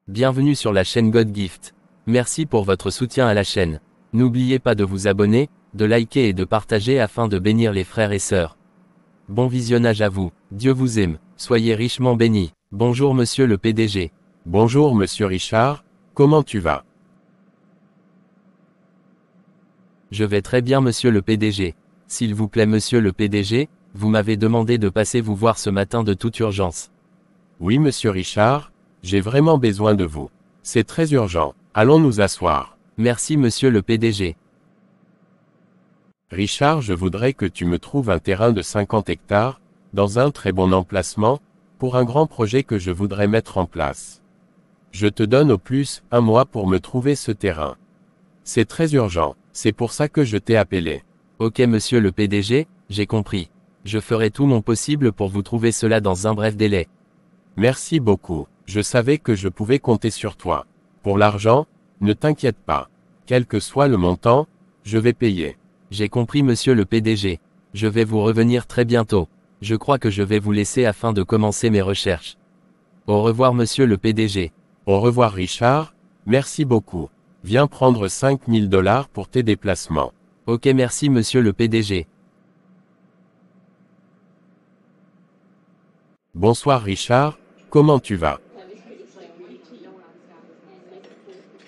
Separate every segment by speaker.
Speaker 1: Bienvenue sur la chaîne God Gift. Merci pour votre soutien à la chaîne. N'oubliez pas de vous abonner, de liker et de partager afin de bénir les frères et sœurs. Bon visionnage à vous, Dieu vous aime, soyez richement bénis. Bonjour monsieur le PDG.
Speaker 2: Bonjour monsieur Richard, comment tu vas?
Speaker 1: Je vais très bien monsieur le PDG. S'il vous plaît monsieur le PDG, vous m'avez demandé de passer vous voir ce matin de toute urgence.
Speaker 2: Oui monsieur Richard, j'ai vraiment besoin de vous. C'est très urgent, allons nous asseoir.
Speaker 1: Merci monsieur le PDG.
Speaker 2: Richard, je voudrais que tu me trouves un terrain de 50 hectares, dans un très bon emplacement, pour un grand projet que je voudrais mettre en place. Je te donne au plus 1 mois pour me trouver ce terrain. C'est très urgent, c'est pour ça que je t'ai appelé.
Speaker 1: Ok monsieur le PDG, j'ai compris. Je ferai tout mon possible pour vous trouver cela dans un bref délai.
Speaker 2: Merci beaucoup, je savais que je pouvais compter sur toi. Pour l'argent, ne t'inquiète pas. Quel que soit le montant, je vais payer.
Speaker 1: J'ai compris monsieur le PDG. Je vais vous revenir très bientôt. Je crois que je vais vous laisser afin de commencer mes recherches. Au revoir monsieur le PDG.
Speaker 2: Au revoir Richard, merci beaucoup. Viens prendre 5 000 $ pour tes déplacements.
Speaker 1: Ok merci monsieur le PDG.
Speaker 2: Bonsoir Richard, comment tu vas?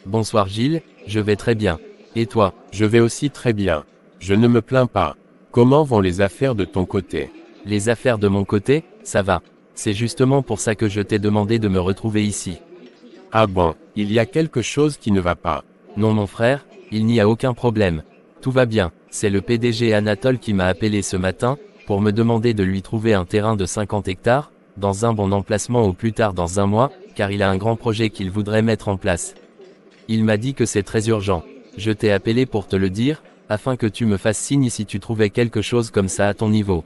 Speaker 1: Bonsoir Gilles, je vais très bien. Et toi?
Speaker 2: Je vais aussi très bien. Je ne me plains pas. Comment vont les affaires de ton côté?
Speaker 1: Les affaires de mon côté, ça va. C'est justement pour ça que je t'ai demandé de me retrouver ici.
Speaker 2: Ah bon, il y a quelque chose qui ne va pas.
Speaker 1: Non mon frère, il n'y a aucun problème. Tout va bien. C'est le PDG Anatole qui m'a appelé ce matin, pour me demander de lui trouver un terrain de 50 hectares, dans un bon emplacement au plus tard dans 1 mois, car il a un grand projet qu'il voudrait mettre en place. Il m'a dit que c'est très urgent. Je t'ai appelé pour te le dire, afin que tu me fasses signe si tu trouvais quelque chose comme ça à ton niveau.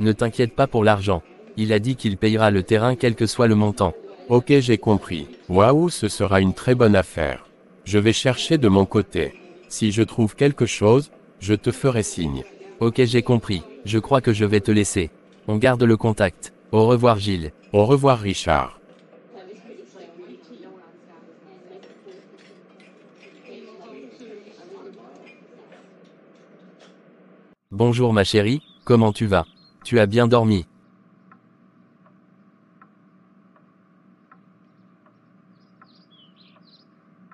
Speaker 1: Ne t'inquiète pas pour l'argent. Il a dit qu'il payera le terrain quel que soit le montant.
Speaker 2: Ok, j'ai compris. Waouh, ce sera une très bonne affaire. Je vais chercher de mon côté. Si je trouve quelque chose, je te ferai signe.
Speaker 1: Ok, j'ai compris. Je crois que je vais te laisser. On garde le contact. Au revoir Gilles.
Speaker 2: Au revoir Richard.
Speaker 1: Bonjour ma chérie, comment tu vas? Tu as bien dormi?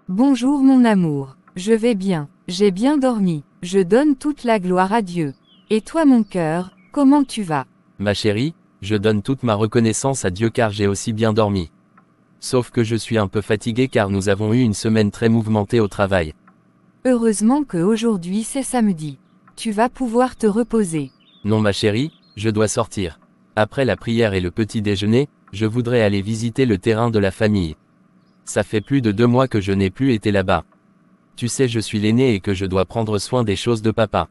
Speaker 3: Bonjour mon amour, je vais bien, j'ai bien dormi, je donne toute la gloire à Dieu. Et toi mon cœur, comment tu vas?
Speaker 1: Ma chérie, je donne toute ma reconnaissance à Dieu car j'ai aussi bien dormi. Sauf que je suis un peu fatigué car nous avons eu une semaine très mouvementée au travail.
Speaker 3: Heureusement que aujourd'hui c'est samedi. Tu vas pouvoir te reposer.
Speaker 1: Non ma chérie, je dois sortir. Après la prière et le petit déjeuner, je voudrais aller visiter le terrain de la famille. Ça fait plus de 2 mois que je n'ai plus été là-bas. Tu sais, je suis l'aîné et que je dois prendre soin des choses de papa.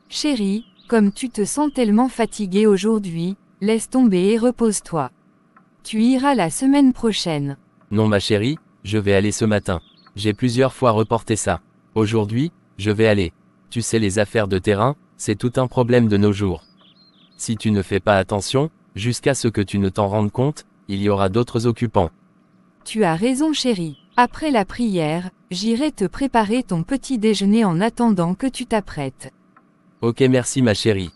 Speaker 3: Chérie, comme tu te sens tellement fatiguée aujourd'hui, laisse tomber et repose-toi. Tu iras la semaine prochaine.
Speaker 1: Non ma chérie, je vais aller ce matin. J'ai plusieurs fois reporté ça. Aujourd'hui, je vais aller. Tu sais, les affaires de terrain, c'est tout un problème de nos jours. Si tu ne fais pas attention, jusqu'à ce que tu ne t'en rendes compte, il y aura d'autres occupants.
Speaker 3: Tu as raison chérie. Après la prière, j'irai te préparer ton petit déjeuner en attendant que tu t'apprêtes.
Speaker 1: Ok merci ma chérie.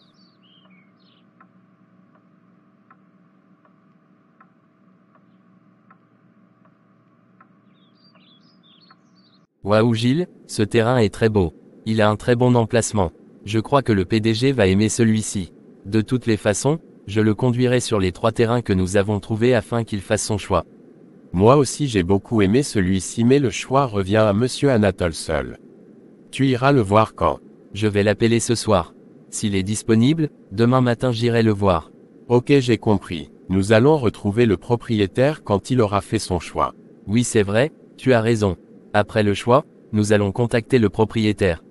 Speaker 1: Waouh Gilles, ce terrain est très beau. Il a un très bon emplacement. Je crois que le PDG va aimer celui-ci. De toutes les façons, je le conduirai sur les 3 terrains que nous avons trouvés afin qu'il fasse son choix.
Speaker 2: Moi aussi j'ai beaucoup aimé celui-ci mais le choix revient à monsieur Anatole seul. Tu iras le voir quand?
Speaker 1: Je vais l'appeler ce soir. S'il est disponible, demain matin j'irai le voir.
Speaker 2: Ok, j'ai compris. Nous allons retrouver le propriétaire quand il aura fait son choix.
Speaker 1: Oui c'est vrai, tu as raison. Après le choix, nous allons contacter le propriétaire.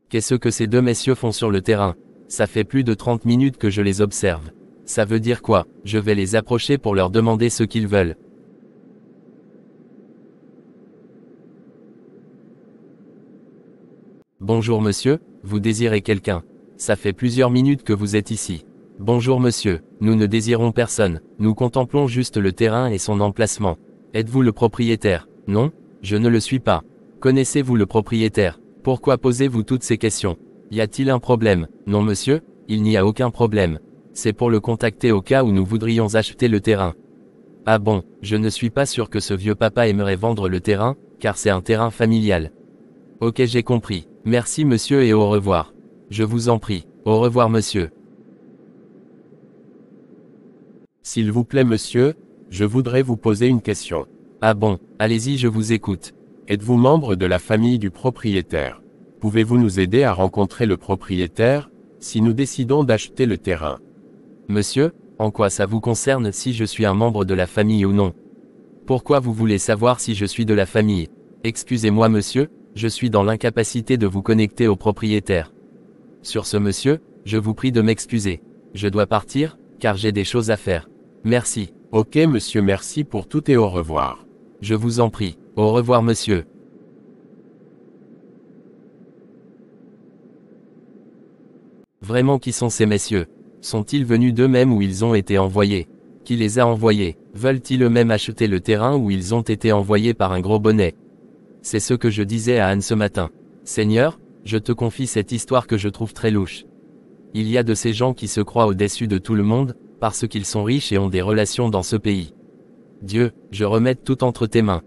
Speaker 1: Qu'est-ce que ces 2 messieurs font sur le terrain? Ça fait plus de 30 minutes que je les observe. Ça veut dire quoi? Je vais les approcher pour leur demander ce qu'ils veulent. Bonjour monsieur, vous désirez quelqu'un? Ça fait plusieurs minutes que vous êtes ici. Bonjour monsieur, nous ne désirons personne, nous contemplons juste le terrain et son emplacement. Êtes-vous le propriétaire? Non, je ne le suis pas. Connaissez-vous le propriétaire? Pourquoi posez-vous toutes ces questions? Y a-t-il un problème? Non monsieur, il n'y a aucun problème. C'est pour le contacter au cas où nous voudrions acheter le terrain. Ah bon, je ne suis pas sûr que ce vieux papa aimerait vendre le terrain, car c'est un terrain familial. Ok, j'ai compris. Merci monsieur et au revoir. Je vous en prie. Au revoir monsieur.
Speaker 2: S'il vous plaît monsieur, je voudrais vous poser une question.
Speaker 1: Ah bon, allez-y, je vous écoute.
Speaker 2: Êtes-vous membre de la famille du propriétaire? Pouvez-vous nous aider à rencontrer le propriétaire, si nous décidons d'acheter le terrain?
Speaker 1: Monsieur, en quoi ça vous concerne si je suis un membre de la famille ou non? Pourquoi vous voulez savoir si je suis de la famille? Excusez-moi monsieur, je suis dans l'incapacité de vous connecter au propriétaire. Sur ce monsieur, je vous prie de m'excuser. Je dois partir, car j'ai des choses à faire. Merci.
Speaker 2: Ok monsieur, merci pour tout et au revoir.
Speaker 1: Je vous en prie. Au revoir monsieur. Vraiment, qui sont ces messieurs? Sont-ils venus d'eux-mêmes ou ils ont été envoyés? Qui les a envoyés? Veulent-ils eux-mêmes acheter le terrain ou ils ont été envoyés par un gros bonnet? C'est ce que je disais à Anne ce matin. Seigneur, je te confie cette histoire que je trouve très louche. Il y a de ces gens qui se croient au-dessus de tout le monde, parce qu'ils sont riches et ont des relations dans ce pays. Dieu, je remets tout entre tes mains.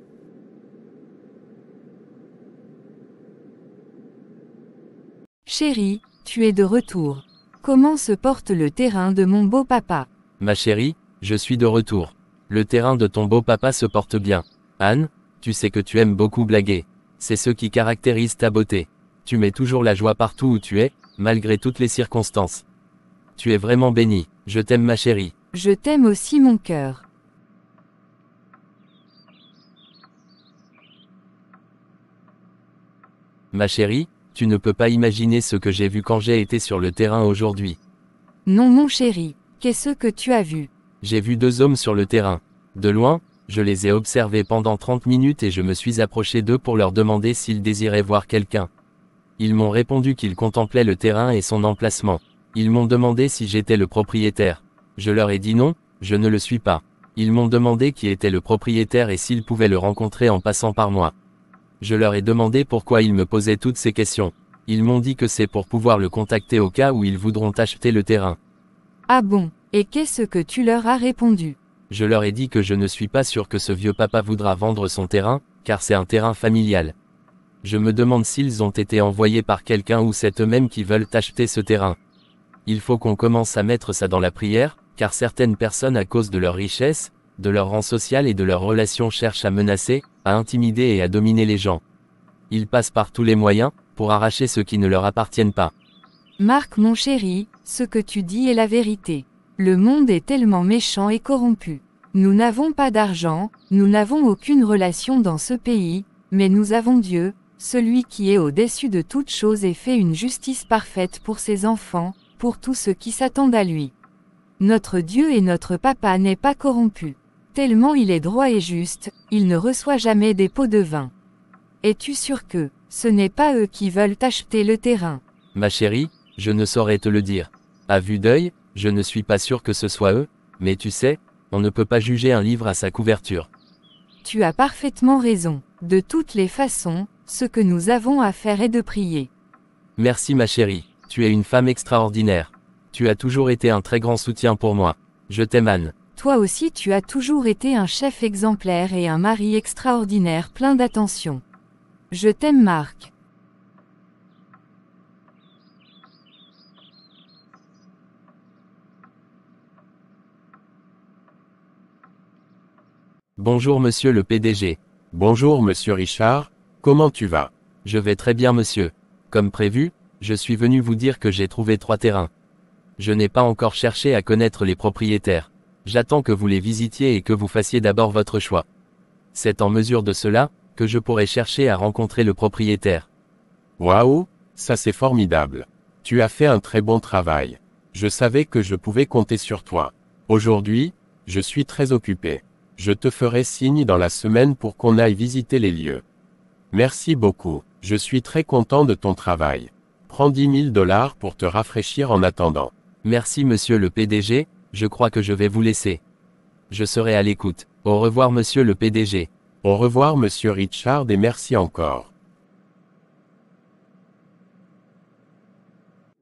Speaker 3: Chérie, tu es de retour. Comment se porte le terrain de mon beau papa?
Speaker 1: Ma chérie, je suis de retour. Le terrain de ton beau papa se porte bien. Anne, tu sais que tu aimes beaucoup blaguer. C'est ce qui caractérise ta beauté. Tu mets toujours la joie partout où tu es, malgré toutes les circonstances. Tu es vraiment bénie. Je t'aime ma chérie.
Speaker 3: Je t'aime aussi mon cœur.
Speaker 1: Ma chérie, tu ne peux pas imaginer ce que j'ai vu quand j'ai été sur le terrain aujourd'hui.
Speaker 3: Non mon chéri, qu'est-ce que tu as vu?
Speaker 1: J'ai vu 2 hommes sur le terrain. De loin, je les ai observés pendant 30 minutes et je me suis approché d'eux pour leur demander s'ils désiraient voir quelqu'un. Ils m'ont répondu qu'ils contemplaient le terrain et son emplacement. Ils m'ont demandé si j'étais le propriétaire. Je leur ai dit non, je ne le suis pas. Ils m'ont demandé qui était le propriétaire et s'ils pouvaient le rencontrer en passant par moi. Je leur ai demandé pourquoi ils me posaient toutes ces questions. Ils m'ont dit que c'est pour pouvoir le contacter au cas où ils voudront acheter le terrain.
Speaker 3: Ah bon, et qu'est-ce que tu leur as répondu?
Speaker 1: Je leur ai dit que je ne suis pas sûr que ce vieux papa voudra vendre son terrain, car c'est un terrain familial. Je me demande s'ils ont été envoyés par quelqu'un ou c'est eux-mêmes qui veulent acheter ce terrain. Il faut qu'on commence à mettre ça dans la prière, car certaines personnes à cause de leur richesse, de leur rang social et de leurs relations cherchent à menacer, à intimider et à dominer les gens. Ils passent par tous les moyens, pour arracher ceux qui ne leur appartiennent pas.
Speaker 3: Marc mon chéri, ce que tu dis est la vérité. Le monde est tellement méchant et corrompu. Nous n'avons pas d'argent, nous n'avons aucune relation dans ce pays, mais nous avons Dieu, celui qui est au-dessus de toutes choses et fait une justice parfaite pour ses enfants, pour tous ceux qui s'attendent à lui. Notre Dieu et notre Papa n'est pas corrompu. Tellement il est droit et juste, il ne reçoit jamais des pots de vin. Es-tu sûr que ce n'est pas eux qui veulent acheter le terrain?
Speaker 1: Ma chérie, je ne saurais te le dire. À vue d'œil, je ne suis pas sûr que ce soit eux, mais tu sais, on ne peut pas juger un livre à sa couverture.
Speaker 3: Tu as parfaitement raison. De toutes les façons, ce que nous avons à faire est de prier.
Speaker 1: Merci ma chérie, tu es une femme extraordinaire. Tu as toujours été un très grand soutien pour moi. Je t'aime Anne.
Speaker 3: Toi aussi tu as toujours été un chef exemplaire et un mari extraordinaire plein d'attention. Je t'aime Marc.
Speaker 1: Bonjour monsieur le PDG.
Speaker 2: Bonjour monsieur Richard, comment tu vas?
Speaker 1: Je vais très bien monsieur. Comme prévu, je suis venu vous dire que j'ai trouvé 3 terrains. Je n'ai pas encore cherché à connaître les propriétaires. J'attends que vous les visitiez et que vous fassiez d'abord votre choix. C'est en mesure de cela, que je pourrai chercher à rencontrer le propriétaire.
Speaker 2: Waouh, ça c'est formidable. Tu as fait un très bon travail. Je savais que je pouvais compter sur toi. Aujourd'hui, je suis très occupé. Je te ferai signe dans la semaine pour qu'on aille visiter les lieux. Merci beaucoup, je suis très content de ton travail. Prends $10 000 pour te rafraîchir en attendant.
Speaker 1: Merci monsieur le PDG, je crois que je vais vous laisser. Je serai à l'écoute. Au revoir monsieur le PDG.
Speaker 2: Au revoir monsieur Richard et merci encore.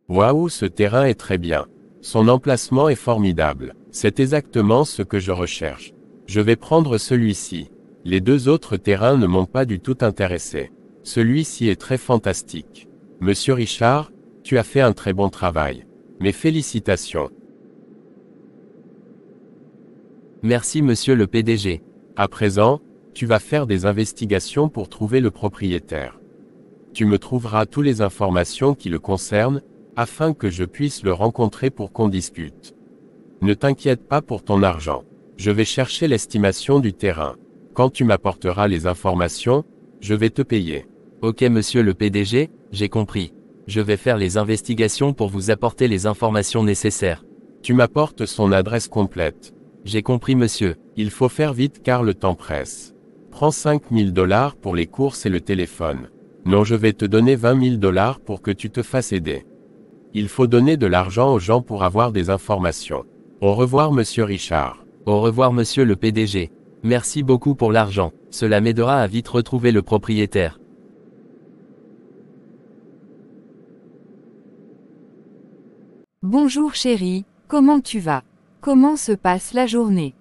Speaker 2: Waouh, ce terrain est très bien. Son emplacement est formidable. C'est exactement ce que je recherche. Je vais prendre celui-ci. Les deux autres terrains ne m'ont pas du tout intéressé. Celui-ci est très fantastique. Monsieur Richard, tu as fait un très bon travail. Mes félicitations.
Speaker 1: Merci monsieur le PDG.
Speaker 2: À présent, tu vas faire des investigations pour trouver le propriétaire. Tu me trouveras toutes les informations qui le concernent, afin que je puisse le rencontrer pour qu'on discute. Ne t'inquiète pas pour ton argent. Je vais chercher l'estimation du terrain. Quand tu m'apporteras les informations, je vais te payer.
Speaker 1: Ok monsieur le PDG, j'ai compris. Je vais faire les investigations pour vous apporter les informations nécessaires.
Speaker 2: Tu m'apportes son adresse complète.
Speaker 1: J'ai compris monsieur.
Speaker 2: Il faut faire vite car le temps presse. Prends 5 000 $ pour les courses et le téléphone. Non, je vais te donner 20 000 $ pour que tu te fasses aider. Il faut donner de l'argent aux gens pour avoir des informations. Au revoir monsieur Richard.
Speaker 1: Au revoir monsieur le PDG. Merci beaucoup pour l'argent, cela m'aidera à vite retrouver le propriétaire.
Speaker 3: Bonjour chérie, comment tu vas? Comment se passe la journée?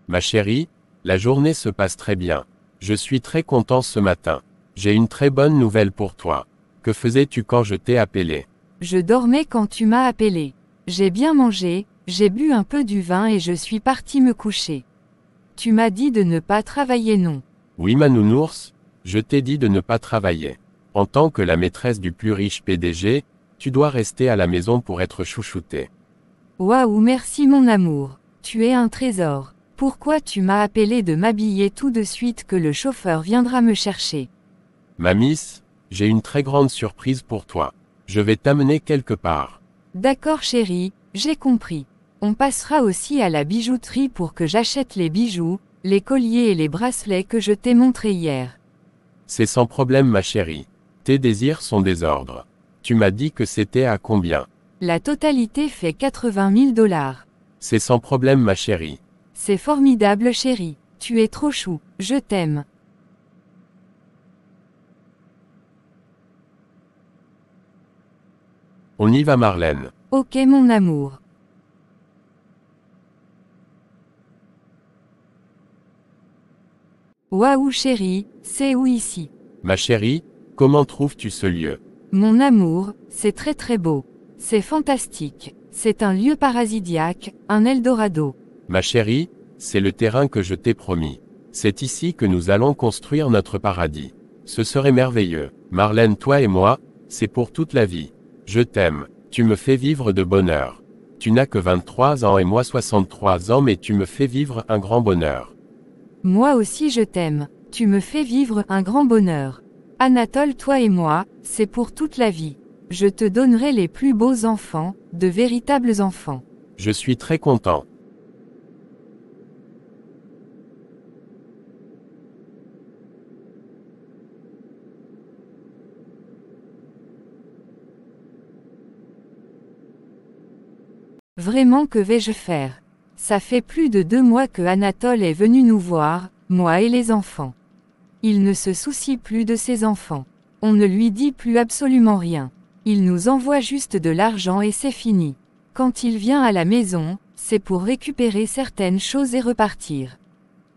Speaker 2: Ma chérie, la journée se passe très bien. Je suis très content ce matin. J'ai une très bonne nouvelle pour toi. Que faisais-tu quand je t'ai appelé?
Speaker 3: Je dormais quand tu m'as appelé. J'ai bien mangé, j'ai bu un peu du vin et je suis parti me coucher. Tu m'as dit de ne pas travailler, non?
Speaker 2: Oui ma nounours, je t'ai dit de ne pas travailler. En tant que la maîtresse du plus riche PDG, tu dois rester à la maison pour être chouchoutée.
Speaker 3: Waouh, merci mon amour. Tu es un trésor. Pourquoi tu m'as appelé de m'habiller tout de suite que le chauffeur viendra me chercher?
Speaker 2: Ma miss, j'ai une très grande surprise pour toi. Je vais t'amener quelque part.
Speaker 3: D'accord chérie, j'ai compris. On passera aussi à la bijouterie pour que j'achète les bijoux, les colliers et les bracelets que je t'ai montrés hier.
Speaker 2: C'est sans problème ma chérie. Tes désirs sont des ordres. Tu m'as dit que c'était à combien?
Speaker 3: La totalité fait 80 000 $.
Speaker 2: C'est sans problème ma chérie.
Speaker 3: C'est formidable chérie. Tu es trop chou, je t'aime.
Speaker 2: On y va Marlène.
Speaker 3: Ok mon amour. Waouh chérie, c'est où ici?
Speaker 2: Ma chérie, comment trouves-tu ce lieu?
Speaker 3: Mon amour, c'est très très beau. C'est fantastique. C'est un lieu paradisiaque, un Eldorado.
Speaker 2: Ma chérie, c'est le terrain que je t'ai promis. C'est ici que nous allons construire notre paradis. Ce serait merveilleux. Marlène, toi et moi, c'est pour toute la vie. Je t'aime. Tu me fais vivre de bonheur. Tu n'as que 23 ans et moi 63 ans mais tu me fais vivre un grand bonheur.
Speaker 3: Moi aussi je t'aime. Tu me fais vivre un grand bonheur. Anatole, toi et moi, c'est pour toute la vie. Je te donnerai les plus beaux enfants, de véritables enfants.
Speaker 2: Je suis très content.
Speaker 3: Vraiment, que vais-je faire? Ça fait plus de 2 mois que Anatole est venu nous voir, moi et les enfants. Il ne se soucie plus de ses enfants. On ne lui dit plus absolument rien. Il nous envoie juste de l'argent et c'est fini. Quand il vient à la maison, c'est pour récupérer certaines choses et repartir.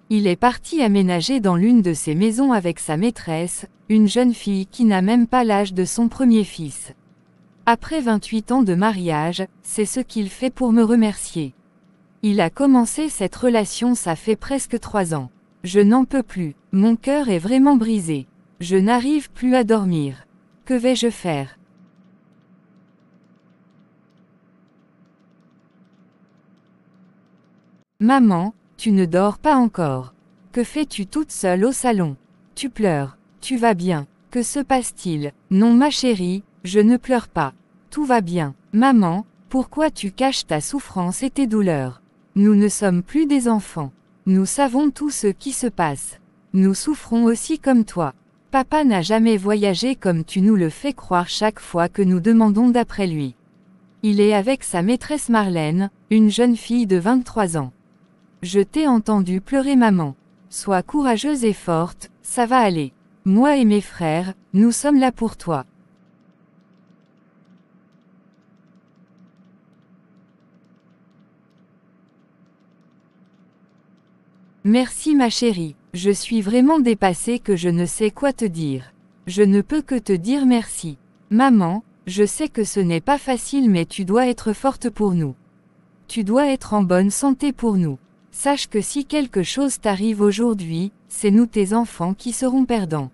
Speaker 3: Il est parti aménager dans l'une de ses maisons avec sa maîtresse, une jeune fille qui n'a même pas l'âge de son premier fils. Après 28 ans de mariage, c'est ce qu'il fait pour me remercier. Il a commencé cette relation ça fait presque 3 ans. Je n'en peux plus, mon cœur est vraiment brisé. Je n'arrive plus à dormir. Que vais-je faire? Maman, tu ne dors pas encore. Que fais-tu toute seule au salon? Tu pleures. Tu vas bien. Que se passe-t-il? Non ma chérie, je ne pleure pas. Tout va bien. Maman, pourquoi tu caches ta souffrance et tes douleurs? Nous ne sommes plus des enfants. Nous savons tout ce qui se passe. Nous souffrons aussi comme toi. Papa n'a jamais voyagé comme tu nous le fais croire chaque fois que nous demandons d'après lui. Il est avec sa maîtresse Marlène, une jeune fille de 23 ans. Je t'ai entendu pleurer maman. Sois courageuse et forte, ça va aller. Moi et mes frères, nous sommes là pour toi. Merci ma chérie, je suis vraiment dépassée que je ne sais quoi te dire. Je ne peux que te dire merci. Maman, je sais que ce n'est pas facile mais tu dois être forte pour nous. Tu dois être en bonne santé pour nous. Sache que si quelque chose t'arrive aujourd'hui, c'est nous tes enfants qui serons perdants.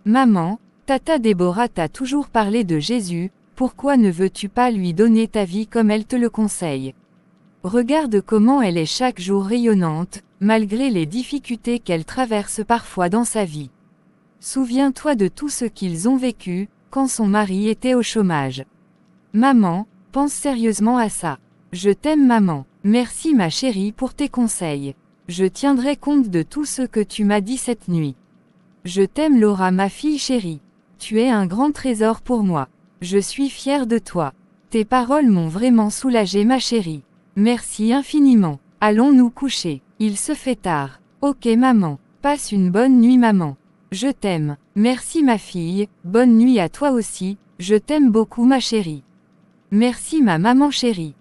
Speaker 3: Maman, Tata Déborah t'a toujours parlé de Jésus, pourquoi ne veux-tu pas lui donner ta vie comme elle te le conseille? Regarde comment elle est chaque jour rayonnante, malgré les difficultés qu'elle traverse parfois dans sa vie. Souviens-toi de tout ce qu'ils ont vécu, quand son mari était au chômage. Maman, pense sérieusement à ça. Je t'aime maman. Merci ma chérie pour tes conseils. Je tiendrai compte de tout ce que tu m'as dit cette nuit. Je t'aime Laura ma fille chérie. Tu es un grand trésor pour moi. Je suis fière de toi. Tes paroles m'ont vraiment soulagée ma chérie. Merci infiniment. Allons nous coucher. Il se fait tard. Ok maman. Passe une bonne nuit maman. Je t'aime. Merci ma fille, bonne nuit à toi aussi, je t'aime beaucoup ma chérie. Merci ma maman chérie.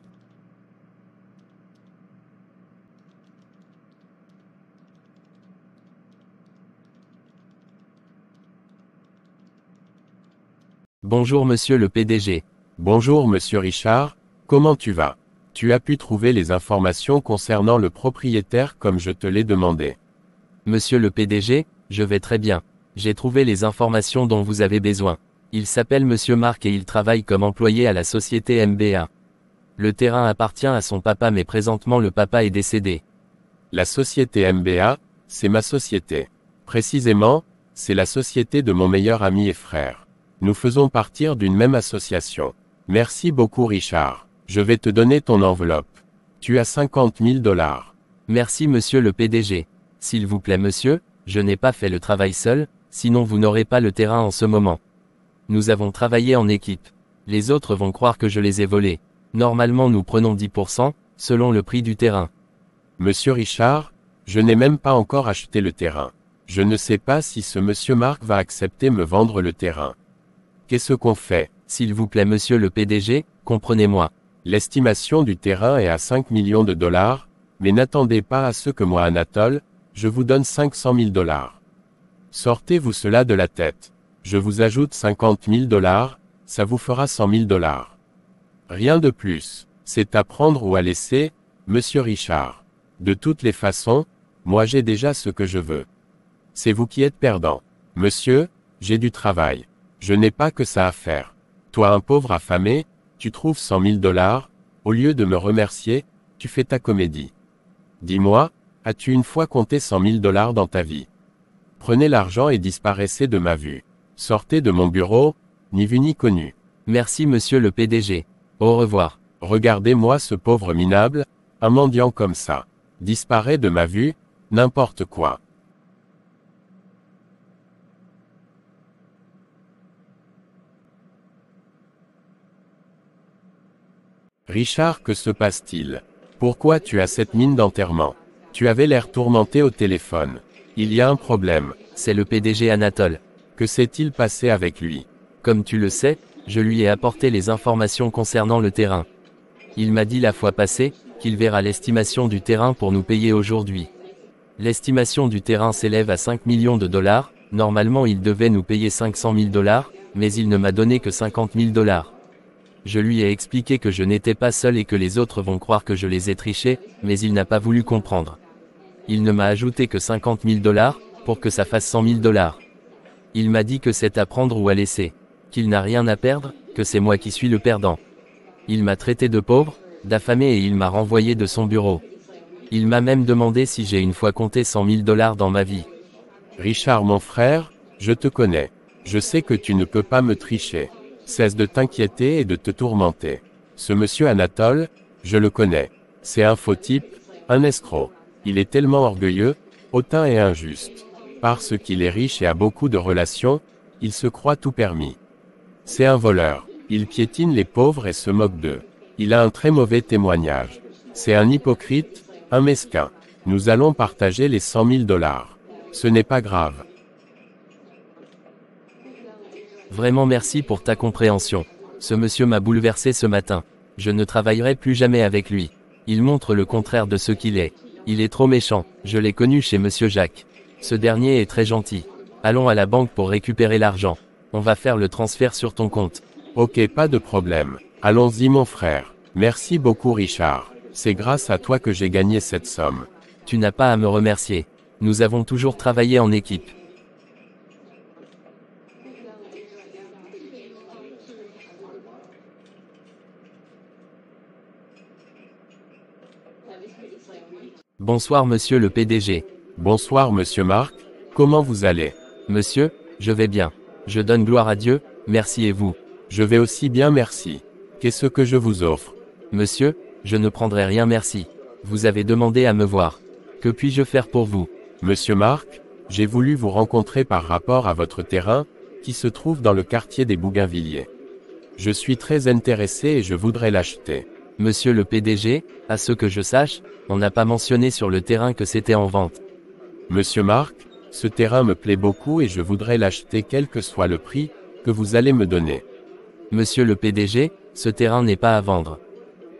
Speaker 1: Bonjour monsieur le PDG.
Speaker 2: Bonjour monsieur Richard, comment tu vas? Tu as pu trouver les informations concernant le propriétaire comme je te l'ai demandé.
Speaker 1: Monsieur le PDG, je vais très bien. J'ai trouvé les informations dont vous avez besoin. Il s'appelle monsieur Marc et il travaille comme employé à la société MBA. Le terrain appartient à son papa mais présentement le papa est décédé.
Speaker 2: La société MBA, c'est ma société. Précisément, c'est la société de mon meilleur ami et frère. Nous faisons partir d'une même association. Merci beaucoup Richard. Je vais te donner ton enveloppe. Tu as 50 000 $.
Speaker 1: Merci monsieur le PDG. S'il vous plaît monsieur, je n'ai pas fait le travail seul, sinon vous n'aurez pas le terrain en ce moment. Nous avons travaillé en équipe. Les autres vont croire que je les ai volés. Normalement nous prenons 10%, selon le prix du terrain.
Speaker 2: Monsieur Richard, je n'ai même pas encore acheté le terrain. Je ne sais pas si ce monsieur Marc va accepter me vendre le terrain. Qu'est-ce qu'on fait?
Speaker 1: S'il vous plaît monsieur le PDG, comprenez-moi.
Speaker 2: L'estimation du terrain est à 5 millions de $, mais n'attendez pas à ce que moi Anatole, je vous donne 500 000 $. Sortez-vous cela de la tête. Je vous ajoute 50 000 $, ça vous fera 100 000 $. Rien de plus. C'est à prendre ou à laisser, monsieur Richard. De toutes les façons, moi j'ai déjà ce que je veux. C'est vous qui êtes perdant. Monsieur, j'ai du travail. Je n'ai pas que ça à faire. Toi un pauvre affamé, tu trouves 100 000 $, au lieu de me remercier, tu fais ta comédie. Dis-moi, as-tu une fois compté 100 000 $ dans ta vie? Prenez l'argent et disparaissez de ma vue. Sortez de mon bureau, ni vu ni connu.
Speaker 1: Merci monsieur le PDG. Au revoir.
Speaker 2: Regardez-moi ce pauvre minable, un mendiant comme ça. Disparaît de ma vue, n'importe quoi. Richard, que se passe-t-il? Pourquoi tu as cette mine d'enterrement? Tu avais l'air tourmenté au téléphone. Il y a un problème.
Speaker 1: C'est le PDG Anatole.
Speaker 2: Que s'est-il passé avec lui?
Speaker 1: Comme tu le sais, je lui ai apporté les informations concernant le terrain. Il m'a dit la fois passée, qu'il verra l'estimation du terrain pour nous payer aujourd'hui. L'estimation du terrain s'élève à 5 millions de $, normalement il devait nous payer 500 000 $, mais il ne m'a donné que 50 000 $. Je lui ai expliqué que je n'étais pas seul et que les autres vont croire que je les ai trichés, mais il n'a pas voulu comprendre. Il ne m'a ajouté que 50 000 $, pour que ça fasse 100 000 $. Il m'a dit que c'est à prendre ou à laisser. Qu'il n'a rien à perdre, que c'est moi qui suis le perdant. Il m'a traité de pauvre, d'affamé et il m'a renvoyé de son bureau. Il m'a même demandé si j'ai une fois compté 100 000 $ dans ma vie.
Speaker 2: Richard mon frère, je te connais. Je sais que tu ne peux pas me tricher. Cesse de t'inquiéter et de te tourmenter. Ce monsieur Anatole, je le connais. C'est un faux type, un escroc. Il est tellement orgueilleux, hautain et injuste. Parce qu'il est riche et a beaucoup de relations, il se croit tout permis. C'est un voleur. Il piétine les pauvres et se moque d'eux. Il a un très mauvais témoignage. C'est un hypocrite, un mesquin. Nous allons partager les 100 000 $. Ce n'est pas grave.
Speaker 1: Vraiment merci pour ta compréhension. Ce monsieur m'a bouleversé ce matin. Je ne travaillerai plus jamais avec lui. Il montre le contraire de ce qu'il est. Il est trop méchant. Je l'ai connu chez monsieur Jacques. Ce dernier est très gentil. Allons à la banque pour récupérer l'argent. On va faire le transfert sur ton compte.
Speaker 2: Ok, pas de problème. Allons-y mon frère. Merci beaucoup Richard. C'est grâce à toi que j'ai gagné cette somme.
Speaker 1: Tu n'as pas à me remercier. Nous avons toujours travaillé en équipe. Bonsoir monsieur le PDG.
Speaker 2: Bonsoir monsieur Marc, comment vous allez?
Speaker 1: Monsieur, je vais bien. Je donne gloire à Dieu, merci et vous?
Speaker 2: Je vais aussi bien merci. Qu'est-ce que je vous offre?
Speaker 1: Monsieur, je ne prendrai rien merci. Vous avez demandé à me voir. Que puis-je faire pour vous?
Speaker 2: Monsieur Marc, j'ai voulu vous rencontrer par rapport à votre terrain, qui se trouve dans le quartier des Bougainvilliers. Je suis très intéressé et je voudrais l'acheter.
Speaker 1: Monsieur le PDG, à ce que je sache, on n'a pas mentionné sur le terrain que c'était en vente.
Speaker 2: Monsieur Marc, ce terrain me plaît beaucoup et je voudrais l'acheter quel que soit le prix que vous allez me donner.
Speaker 1: Monsieur le PDG, ce terrain n'est pas à vendre.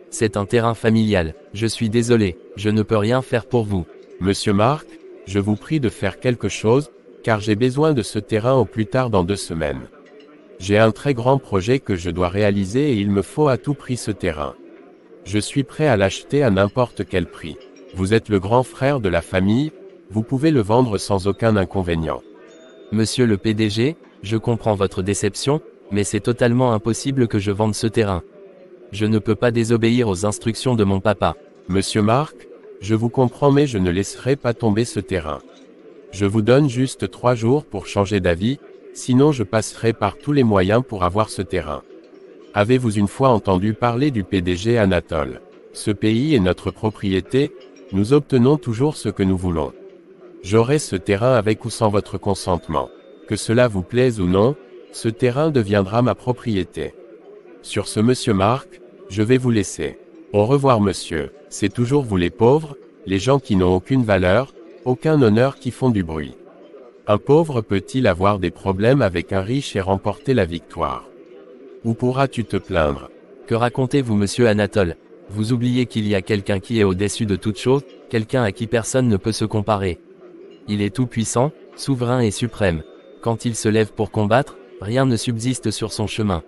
Speaker 1: C'est un terrain familial. Je suis désolé, je ne peux rien faire pour vous.
Speaker 2: Monsieur Marc, je vous prie de faire quelque chose, car j'ai besoin de ce terrain au plus tard dans 2 semaines. J'ai un très grand projet que je dois réaliser et il me faut à tout prix ce terrain. Je suis prêt à l'acheter à n'importe quel prix. Vous êtes le grand frère de la famille, vous pouvez le vendre sans aucun inconvénient.
Speaker 1: Monsieur le PDG, je comprends votre déception, mais c'est totalement impossible que je vende ce terrain. Je ne peux pas désobéir aux instructions de mon papa.
Speaker 2: Monsieur Marc, je vous comprends mais je ne laisserai pas tomber ce terrain. Je vous donne juste 3 jours pour changer d'avis, sinon je passerai par tous les moyens pour avoir ce terrain. Avez-vous une fois entendu parler du PDG Anatole? Ce pays est notre propriété, nous obtenons toujours ce que nous voulons. J'aurai ce terrain avec ou sans votre consentement. Que cela vous plaise ou non, ce terrain deviendra ma propriété. Sur ce monsieur Marc, je vais vous laisser. Au revoir monsieur, c'est toujours vous les pauvres, les gens qui n'ont aucune valeur, aucun honneur qui font du bruit. Un pauvre peut-il avoir des problèmes avec un riche et remporter la victoire? Où pourras-tu te plaindre?
Speaker 1: Que racontez-vous monsieur Anatole? Vous oubliez qu'il y a quelqu'un qui est au-dessus de toute chose, quelqu'un à qui personne ne peut se comparer. Il est tout-puissant, souverain et suprême. Quand il se lève pour combattre, rien ne subsiste sur son chemin.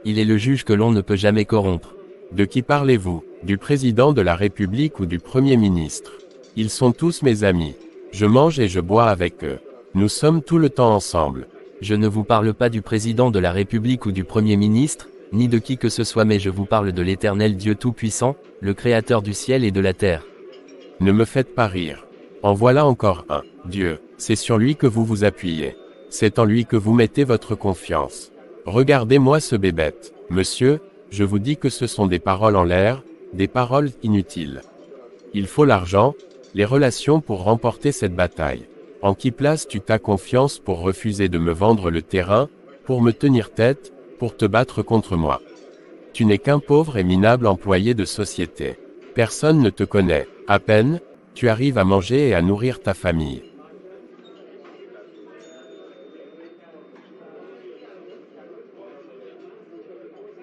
Speaker 1: Il est le juge que l'on ne peut jamais corrompre.
Speaker 2: De qui parlez-vous? Du président de la République ou du Premier ministre? Ils sont tous mes amis. Je mange et je bois avec eux. Nous sommes tout le temps ensemble.
Speaker 1: Je ne vous parle pas du président de la République ou du Premier ministre, ni de qui que ce soit mais je vous parle de l'Éternel Dieu Tout-Puissant, le Créateur du ciel et de la terre.
Speaker 2: Ne me faites pas rire. En voilà encore un. Dieu, c'est sur lui que vous vous appuyez. C'est en lui que vous mettez votre confiance. Regardez-moi ce bébête. Monsieur, je vous dis que ce sont des paroles en l'air, des paroles inutiles. Il faut l'argent, les relations pour remporter cette bataille. En qui places-tu ta confiance pour refuser de me vendre le terrain, pour me tenir tête, pour te battre contre moi? Tu n'es qu'un pauvre et minable employé de société. Personne ne te connaît. À peine, tu arrives à manger et à nourrir ta famille.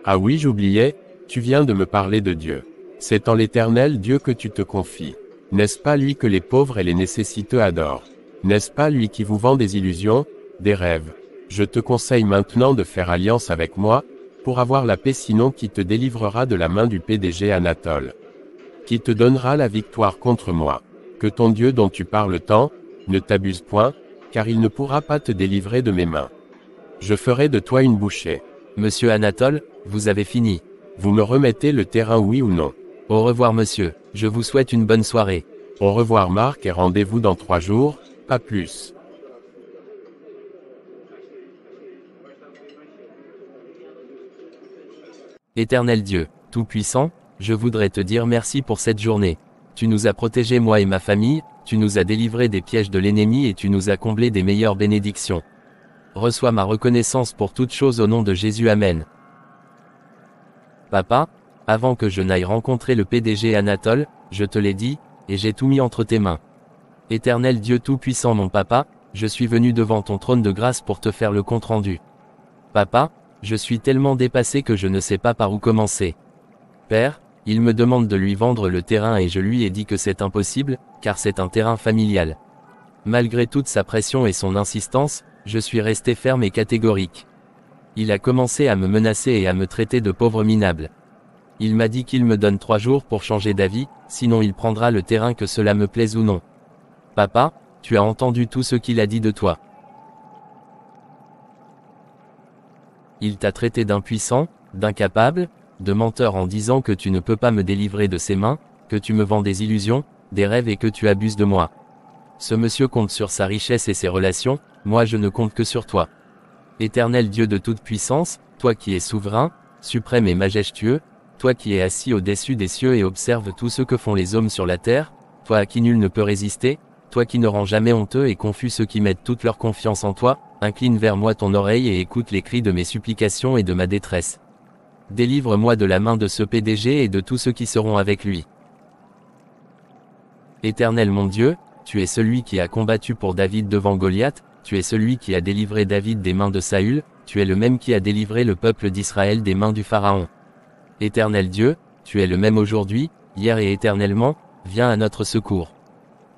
Speaker 2: Ah oui, j'oubliais, tu viens de me parler de Dieu. C'est en l'Éternel Dieu que tu te confies. N'est-ce pas lui que les pauvres et les nécessiteux adorent? N'est-ce pas lui qui vous vend des illusions, des rêves? Je te conseille maintenant de faire alliance avec moi, pour avoir la paix sinon qui te délivrera de la main du PDG Anatole. Qui te donnera la victoire contre moi. Que ton Dieu dont tu parles tant, ne t'abuse point, car il ne pourra pas te délivrer de mes mains. Je ferai de toi une bouchée.
Speaker 1: Monsieur Anatole, vous avez fini.
Speaker 2: Vous me remettez le terrain oui ou non?
Speaker 1: Au revoir monsieur, je vous souhaite une bonne soirée.
Speaker 2: Au revoir Marc et rendez-vous dans 3 jours, pas plus.
Speaker 1: Éternel Dieu, Tout-Puissant, je voudrais te dire merci pour cette journée. Tu nous as protégés moi et ma famille, Tu nous as délivrés des pièges de l'ennemi et tu nous as comblés des meilleures bénédictions. Reçois ma reconnaissance pour toutes choses au nom de Jésus. Amen. Papa, avant que je n'aille rencontrer le PDG Anatole, je te l'ai dit, et j'ai tout mis entre tes mains. Éternel Dieu Tout-Puissant mon papa, je suis venu devant ton trône de grâce pour te faire le compte-rendu. Papa, je suis tellement dépassé que je ne sais pas par où commencer. Père, il me demande de lui vendre le terrain et je lui ai dit que c'est impossible, car c'est un terrain familial. Malgré toute sa pression et son insistance, je suis resté ferme et catégorique. Il a commencé à me menacer et à me traiter de pauvre minable. Il m'a dit qu'il me donne 3 jours pour changer d'avis, sinon il prendra le terrain que cela me plaise ou non. Papa, tu as entendu tout ce qu'il a dit de toi. Il t'a traité d'impuissant, d'incapable, de menteur en disant que tu ne peux pas me délivrer de ses mains, que tu me vends des illusions, des rêves et que tu abuses de moi. Ce monsieur compte sur sa richesse et ses relations, moi je ne compte que sur toi. Éternel Dieu de toute puissance, toi qui es souverain, suprême et majestueux, toi qui es assis au-dessus des cieux et observe tout ce que font les hommes sur la terre, toi à qui nul ne peut résister, toi qui ne rends jamais honteux et confus ceux qui mettent toute leur confiance en toi, incline vers moi ton oreille et écoute les cris de mes supplications et de ma détresse. Délivre-moi de la main de ce PDG et de tous ceux qui seront avec lui. Éternel mon Dieu, tu es celui qui a combattu pour David devant Goliath, tu es celui qui a délivré David des mains de Saül, tu es le même qui a délivré le peuple d'Israël des mains du Pharaon. Éternel Dieu, tu es le même aujourd'hui, hier et éternellement, viens à notre secours.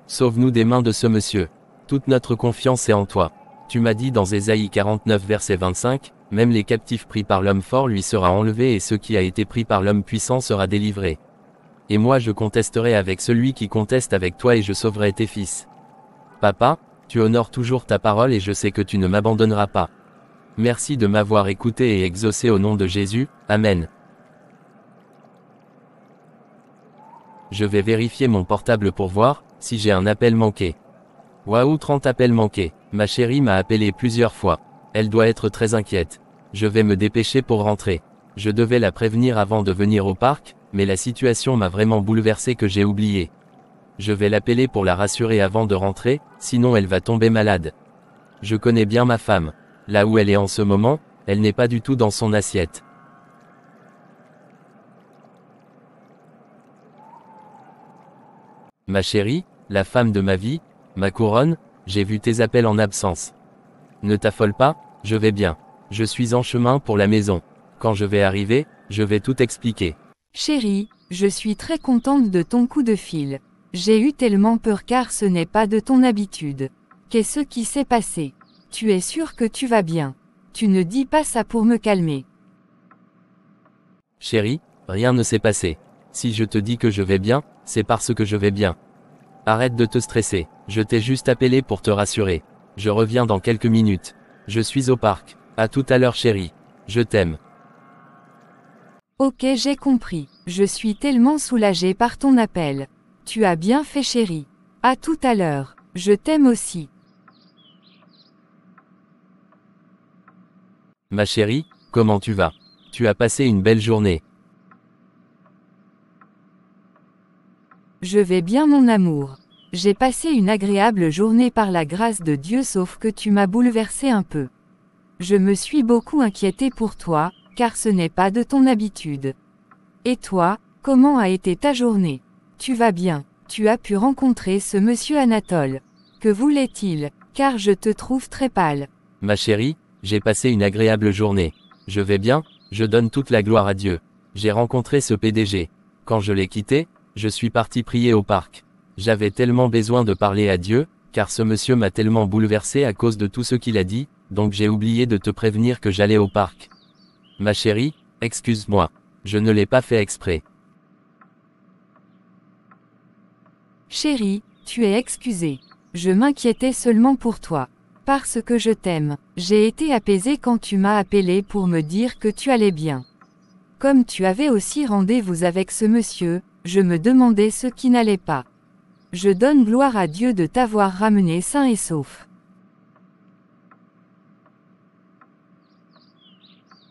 Speaker 1: Sauve-nous des mains de ce monsieur. Toute notre confiance est en toi. Tu m'as dit dans Ésaïe 49 verset 25, même les captifs pris par l'homme fort lui sera enlevé et ce qui a été pris par l'homme puissant sera délivré. Et moi je contesterai avec celui qui conteste avec toi et je sauverai tes fils. Papa, tu honores toujours ta parole et je sais que tu ne m'abandonneras pas. Merci de m'avoir écouté et exaucé au nom de Jésus, Amen. Je vais vérifier mon portable pour voir si j'ai un appel manqué. Waouh, 30 appels manqués. Ma chérie m'a appelé plusieurs fois. Elle doit être très inquiète. Je vais me dépêcher pour rentrer. Je devais la prévenir avant de venir au parc, mais la situation m'a vraiment bouleversé que j'ai oublié. Je vais l'appeler pour la rassurer avant de rentrer, sinon elle va tomber malade. Je connais bien ma femme. Là où elle est en ce moment, elle n'est pas du tout dans son assiette. Ma chérie, la femme de ma vie, ma couronne, j'ai vu tes appels en absence. Ne t'affole pas, je vais bien. Je suis en chemin pour la maison. Quand je vais arriver, je vais tout expliquer.
Speaker 3: Chérie, je suis très contente de ton coup de fil. J'ai eu tellement peur car ce n'est pas de ton habitude. Qu'est-ce qui s'est passé? Tu es sûre que tu vas bien? Tu ne dis pas ça pour me calmer.
Speaker 1: Chérie, rien ne s'est passé. Si je te dis que je vais bien, c'est parce que je vais bien. Arrête de te stresser, je t'ai juste appelé pour te rassurer. Je reviens dans quelques minutes. Je suis au parc. À tout à l'heure chérie. Je t'aime.
Speaker 3: Ok, j'ai compris. Je suis tellement soulagée par ton appel. Tu as bien fait chérie. À tout à l'heure. Je t'aime aussi.
Speaker 1: Ma chérie, comment tu vas? Tu as passé une belle journée.
Speaker 3: Je vais bien mon amour. J'ai passé une agréable journée par la grâce de Dieu sauf que tu m'as bouleversé un peu. Je me suis beaucoup inquiétée pour toi, car ce n'est pas de ton habitude. Et toi, comment a été ta journée? Tu vas bien? Tu as pu rencontrer ce monsieur Anatole. Que voulait-il? Car je te trouve très pâle.
Speaker 1: Ma chérie, j'ai passé une agréable journée. Je vais bien, je donne toute la gloire à Dieu. J'ai rencontré ce PDG. Quand je l'ai quitté, je suis parti prier au parc. J'avais tellement besoin de parler à Dieu, car ce monsieur m'a tellement bouleversé à cause de tout ce qu'il a dit, donc j'ai oublié de te prévenir que j'allais au parc. Ma chérie, excuse-moi. Je ne l'ai pas fait exprès.
Speaker 3: Chérie, tu es excusée. Je m'inquiétais seulement pour toi. Parce que je t'aime. J'ai été apaisée quand tu m'as appelé pour me dire que tu allais bien. Comme tu avais aussi rendez-vous avec ce monsieur, je me demandais ce qui n'allait pas. Je donne gloire à Dieu de t'avoir ramené sain et sauf.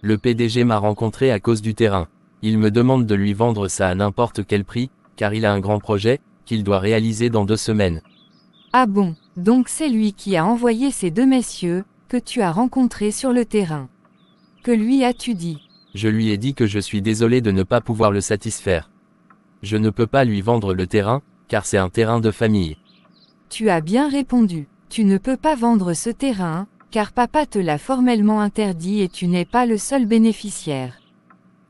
Speaker 1: Le PDG m'a rencontré à cause du terrain. Il me demande de lui vendre ça à n'importe quel prix, car il a un grand projet, qu'il doit réaliser dans 2 semaines.
Speaker 3: Ah bon, donc c'est lui qui a envoyé ces deux messieurs, que tu as rencontrés sur le terrain. Que lui as-tu dit?
Speaker 1: Je lui ai dit que je suis désolé de ne pas pouvoir le satisfaire. Je ne peux pas lui vendre le terrain, car c'est un terrain de famille.
Speaker 3: Tu as bien répondu. Tu ne peux pas vendre ce terrain, car papa te l'a formellement interdit et tu n'es pas le seul bénéficiaire.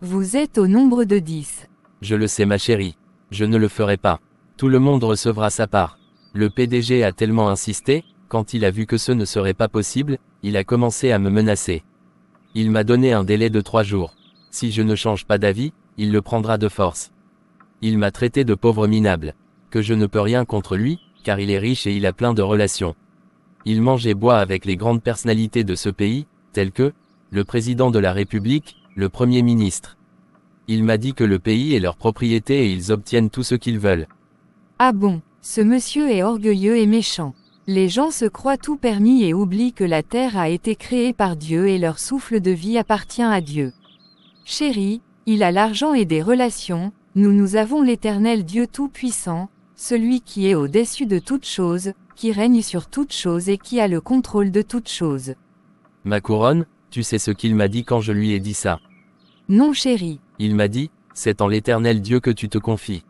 Speaker 3: Vous êtes au nombre de 10.
Speaker 1: Je le sais ma chérie. Je ne le ferai pas. Tout le monde recevra sa part. Le PDG a tellement insisté, quand il a vu que ce ne serait pas possible, il a commencé à me menacer. Il m'a donné un délai de 3 jours. Si je ne change pas d'avis, il le prendra de force. Il m'a traité de pauvre minable. Que je ne peux rien contre lui, car il est riche et il a plein de relations. Il mange et boit avec les grandes personnalités de ce pays, telles que le président de la République, le Premier ministre. Il m'a dit que le pays est leur propriété et ils obtiennent tout ce qu'ils veulent.
Speaker 3: Ah bon, ce monsieur est orgueilleux et méchant. Les gens se croient tout permis et oublient que la terre a été créée par Dieu et leur souffle de vie appartient à Dieu. Chérie, il a l'argent et des relations, nous avons l'Éternel Dieu Tout-Puissant, celui qui est au-dessus de toutes choses, qui règne sur toutes choses et qui a le contrôle de toutes choses.
Speaker 1: Ma couronne, tu sais ce qu'il m'a dit quand je lui ai dit ça?
Speaker 3: Non chérie.
Speaker 1: Il m'a dit, c'est en l'Éternel Dieu que tu te confies.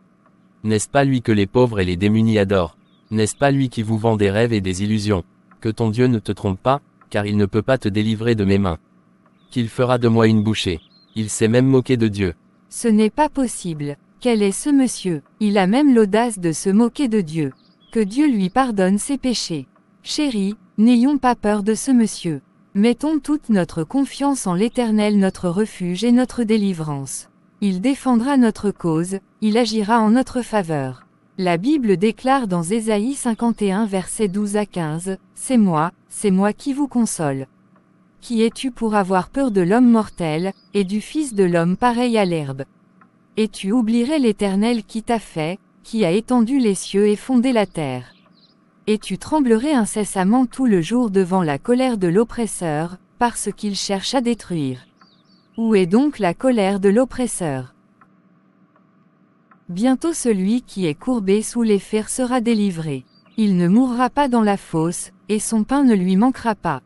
Speaker 1: N'est-ce pas lui que les pauvres et les démunis adorent? N'est-ce pas lui qui vous vend des rêves et des illusions? Que ton Dieu ne te trompe pas, car il ne peut pas te délivrer de mes mains. Qu'il fera de moi une bouchée. Il s'est même moqué de Dieu.
Speaker 3: Ce n'est pas possible. Quel est ce monsieur? Il a même l'audace de se moquer de Dieu. Que Dieu lui pardonne ses péchés. Chérie, n'ayons pas peur de ce monsieur. Mettons toute notre confiance en l'Éternel notre refuge et notre délivrance. Il défendra notre cause, il agira en notre faveur. La Bible déclare dans Ésaïe 51 versets 12 à 15, « C'est moi qui vous console. Qui es-tu pour avoir peur de l'homme mortel, et du Fils de l'homme pareil à l'herbe? Et tu oublierais l'Éternel qui t'a fait, qui a étendu les cieux et fondé la terre. Et tu tremblerais incessamment tout le jour devant la colère de l'oppresseur, parce qu'il cherche à détruire. Où est donc la colère de l'oppresseur? Bientôt celui qui est courbé sous les fers sera délivré. Il ne mourra pas dans la fosse, et son pain ne lui manquera pas.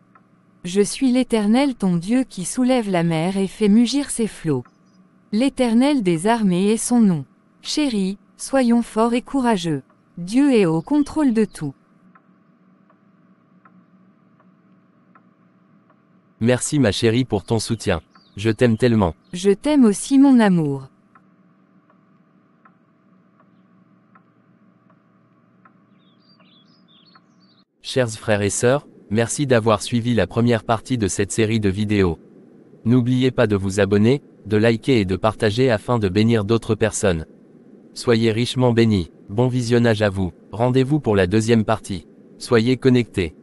Speaker 3: Je suis l'Éternel ton Dieu qui soulève la mer et fait mugir ses flots. L'Éternel des armées est son nom. Chérie, soyons forts et courageux. Dieu est au contrôle de tout.
Speaker 1: Merci ma chérie pour ton soutien. Je t'aime tellement.
Speaker 3: Je t'aime aussi mon amour.
Speaker 1: Chers frères et sœurs, merci d'avoir suivi la première partie de cette série de vidéos. N'oubliez pas de vous abonner, de liker et de partager afin de bénir d'autres personnes. Soyez richement bénis. Bon visionnage à vous. Rendez-vous pour la deuxième partie. Soyez connectés.